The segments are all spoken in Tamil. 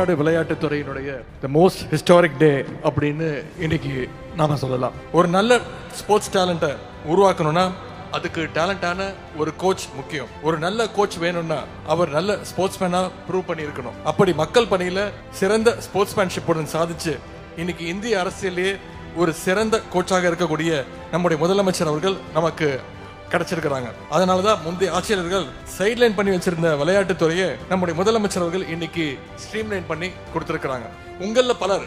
தமிழ்நாடு விளையாட்டுத்துறையினுடைய த மோஸ்ட் ஹிஸ்டாரிக் டே அப்படின்னு இன்னைக்கு நாம சொல்லலாம். ஒரு நல்ல ஸ்போர்ட்ஸ் டேலண்ட்டை உருவாக்கணும்னா அதுக்கு டேலண்டான ஒரு கோச் முக்கியம். ஒரு நல்ல கோச் வேணும்னா அவர் நல்ல ஸ்போர்ட்ஸ்மேனா ப்ரூவ் பண்ணி இருக்கணும். அப்படி மக்கள் பணியில சிறந்த ஸ்போர்ட்ஸ்மேன்ஷிப்புடன் சாதிச்சு இன்னைக்கு இந்திய அரசியலே ஒரு சிறந்த கோச்சாக இருக்கக்கூடிய நம்முடைய முதலமைச்சர் அவர்கள் நமக்கு கிடைச்சிருக்கிறாங்க. அதனாலதான் முந்தைய ஆட்சியாளர்கள் சைட்லைன் பண்ணி வச்சிருந்த விளையாட்டுத்துறையை நம்முடைய முதலமைச்சர் அவர்கள் இன்னைக்கு ஸ்ட்ரீம்லைன் பண்ணி கொடுத்திருக்கிறாங்க. உங்கள பலர்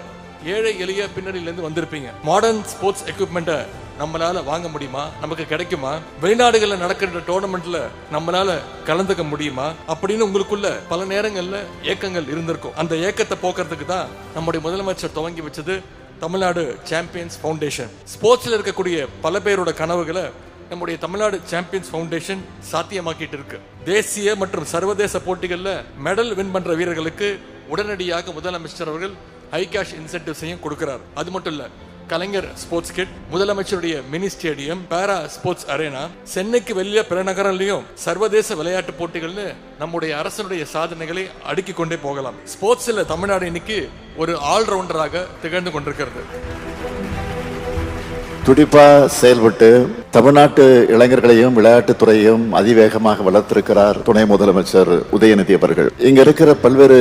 ஏழை எளிய பின்னணியிலிருந்து வந்திருப்பீங்க. மாடர்ன் ஸ்போர்ட்ஸ் எக்யூப்மெண்ட்டை நம்மளால வாங்க முடியுமா, நமக்கு கிடைக்குமா, வெளிநாடுகள்ல நடக்கிற டோர்னமெண்ட்ல நம்மளால கலந்துக்க முடியுமா அப்படின்னு உங்களுக்குள்ள பல நேரங்கள்ல ஏக்கங்கள் இருந்திருக்கும். அந்த ஏக்கத்தை போக்குறதுக்கு தான் நம்முடைய முதலமைச்சர் துவங்கி வச்சது தமிழ்நாடு சாம்பியன்ஸ் ஃபவுண்டேஷன். ஸ்போர்ட்ஸ்ல இருக்கக்கூடிய பல பேரோட கனவுகளை நம்முடைய தமிழ்நாடு சாம்பியன்ஸ் ஃபவுண்டேஷன் சாத்தியமாக்கிட்டு இருக்கு. தேசிய மற்றும் சர்வதேச போட்டிகள்ல மெடல் வின் பண்ற வீரர்களுக்கு உடனடியாக முதலமைச்சர் அவர்கள் ஹை கேஷ் இன்சென்டிவ்ஸையும் கொடுக்கிறார். அது மட்டும் இல்ல, கலைஞர் ஸ்போர்ட்ஸ் கிட், முதலமைச்சருடைய மினி ஸ்டேடியம், பாரா ஸ்போர்ட்ஸ் அரேனா, சென்னைக்கு வெளியே பிற நகரங்களையும் சர்வதேச விளையாட்டு போட்டிகள்னு நம்முடைய அரசனுடைய சாதனைகளை அடுக்கிக் கொண்டே போகலாம். ஸ்போர்ட்ஸ்ல தமிழ்நாடு இன்னைக்கு ஒரு ஆல்ரவுண்டராக திகழ்ந்து கொண்டிருக்கிறது. துடிப்பா செயல்பட்டு தமிழ்நாட்டு இளைஞர்களையும் விளையாட்டுத்துறையையும் அதிவேகமாக வளர்த்திருக்கிறார் துணை முதலமைச்சர் உதயநிதி அவர்கள். இங்க இருக்கிற பல்வேறு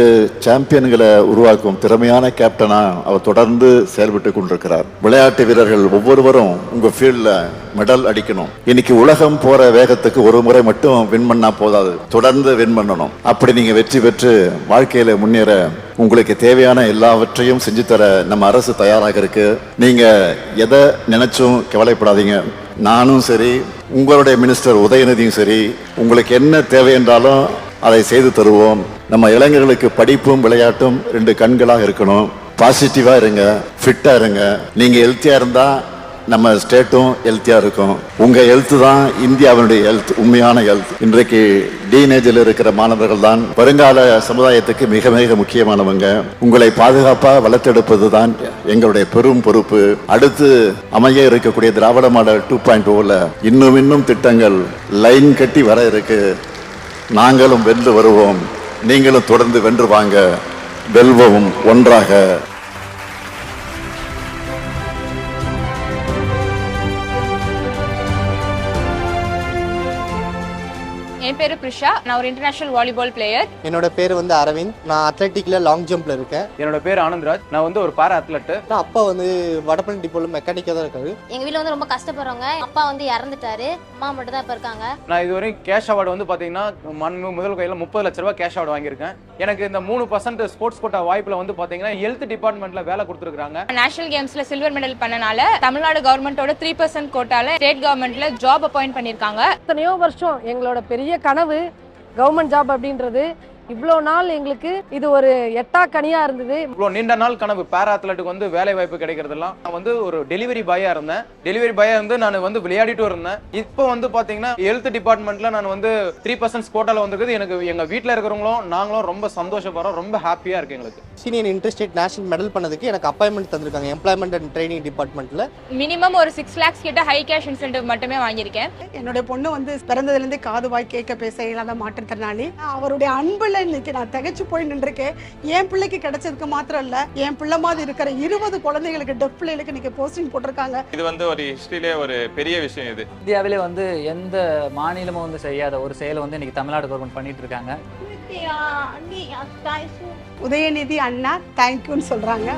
சாம்பியன்களை உருவாக்கும் திறமையான கேப்டனா அவர் தொடர்ந்து செயல்பட்டு கொண்டிருக்கிறார். விளையாட்டு வீரர்கள் ஒவ்வொருவரும் உங்க ஃபீல்ட்ல மெடல் அடிக்கணும். இன்னைக்கு உலகம் போற வேகத்துக்கு ஒரு முறை மட்டும் வின் பண்ணா போதாது, தொடர்ந்து வின் பண்ணணும். அப்படி நீங்க வெற்றி பெற்று வாழ்க்கையில முன்னேற உங்களுக்கு தேவையான எல்லாவற்றையும் செஞ்சு தர நம்ம அரசு தயாராக இருக்கு. நீங்க எதை நினைச்சும் கவலைப்படாதீங்க. நானும் சரி, உங்களுடைய மினிஸ்டர் உதயநிதியும் சரி, உங்களுக்கு என்ன தேவை என்றாலும் அதை செய்து தருவோம். நம்ம இளைஞர்களுக்கு படிப்பும் விளையாட்டும் ரெண்டு கண்களாக இருக்கணும். பாசிட்டிவா இருங்க, ஃபிட்டா இருங்க. நீங்க ஹெல்த்தியா இருந்தா நம்ம ஸ்டேட்டும் ஹெல்த்தியா இருக்கும். உங்க ஹெல்த் தான் இந்தியாவினுடைய ஹெல்த், உண்மையான ஹெல்த். இன்றைக்கு டீனேஜில் இருக்கிற மாணவர்கள் தான் வருங்கால சமுதாயத்துக்கு மிக மிக முக்கியமானவங்க. உங்களை பாதுகாப்பா வளர்த்தெடுப்பது தான் எங்களுடைய பெரும் பொறுப்பு. அடுத்து அமைய இருக்கக்கூடிய திராவிட மாடல் 2.0ல இன்னும் திட்டங்கள் லைன் கட்டி வர இருக்கு. நாங்களும் வென்று வருவோம், நீங்களும் தொடர்ந்து வென்று வாங்க, வெல்வோம் ஒன்றாக. என் பேரு பிரிஷா, நான் ஒரு இன்டர்நேஷனல் வாலிபால் பிளேயர். என்னோட பேர் அரவிந்த், நான் அத்லெட்டிக்ல லாங் ஜம்ப்ல இருக்கேன். என்னோட பேர் ஆனந்த்ராஜ், நான் ஒரு பாரா அத்லெட். அப்பா வடபழனி டிப்போல மெக்கானிக்கா தான் இருக்காரு. எங்க வீட்ல ரொம்ப கஷ்டப்படுறவங்க. அப்பா இறந்துட்டாரு, அம்மா மட்டும் தான் இப்ப இருக்காங்க. நான் இதுவரை கேஷ் அவார்டு பாத்தீங்கன்னா முதல் கையில 30 லட்ச ரூபாய் கேஷ் அவார்டு வாங்கியிருக்கேன். எனக்கு இந்த 3% ஸ்போர்ட்ஸ் கோட்டா வாய்ப்புல பாத்தீங்கன்னா ஹெல்த் டிபார்ட்மெண்ட்ல வேலை கொடுத்துருக்காங்க. நேஷனல் கேம்ஸ்ல சில்வர் மெடல் பண்ணனால தமிழ்நாடு கவர்மெண்டோட 3% கோட்டால ஸ்டேட் கவர்மெண்ட்ல ஜாப் அப்பாயிண்ட் பண்ணிருக்காங்க. எத்தனையோ வருஷம் எங்களோட பெரிய கனவு கவர்மெண்ட் ஜாப் அப்படின்றது. இவ்வளோ நாள் எங்களுக்கு இது ஒரு எட்டா கனியா இருந்தது. இவ்வளோ நீண்ட நாள் கனவு பாரா அத்லெட்டுக்கு வேலை வாய்ப்பு கிடைக்கிறதுலாம். நான் ஒரு டெலிவரி பாயா இருந்தேன். டெலிவரி பாயா நான் விளையாடிட்டு இருந்தேன். இப்போ பாத்தீங்கன்னா ஹெல்த் டிபார்ட்மெண்ட்ல நான் 3% கோட்டால வந்திருக்குது. எனக்கு எங்க வீட்டில் இருக்கிறவங்களும் நாங்களும் ரொம்ப சந்தோஷப்படுறோம், ரொம்ப ஹாப்பியா இருக்கு. எங்களுக்கு சீனியர் இன்டர்ஸ்டேட் நேஷனல் மெடல் பண்ணதுக்கு எனக்கு அப்பாயின்மெண்ட் தந்திருக்காங்க எம்ப்ளாய்மெண்ட் அண்ட் ட்ரைனிங் டிபார்ட்மெண்ட்ல. மினிமம் ஒரு 6 lakhs கிட்ட ஹை கேஷ் இன்சென்டிவ் மட்டுமே வாங்கியிருக்கேன். என்னோட பொண்ணு பிறந்ததுல இருந்து காது வாய் கேட்க பேச இல்லாத மாற்றுத்திறனாளி. அவருடைய அன்புல இன்னைக்கு நான் திகைச்சு போய் நின்றுருக்கேன். என் பிள்ளைக்கு கிடைச்சதுக்கு மாத்திரம் இல்ல, என் பிள்ளை மாதிரி இருக்கிற 20 குழந்தைகளுக்கு டெஃப் பிள்ளைகளுக்கு இன்னைக்கு போஸ்டிங் போட்டிருக்காங்க. இது ஒரு ஹிஸ்டரியிலே ஒரு பெரிய விஷயம். இது இந்தியாவிலே எந்த மாநிலமும் செய்யாத ஒரு செயலை இன்னைக்கு தமிழ்நாடு கவர்மெண்ட் பண்ணிட்டு இருக்காங்க. உதயநிதி அண்ணா தேங்க்யூன்னு சொல்றாங்க.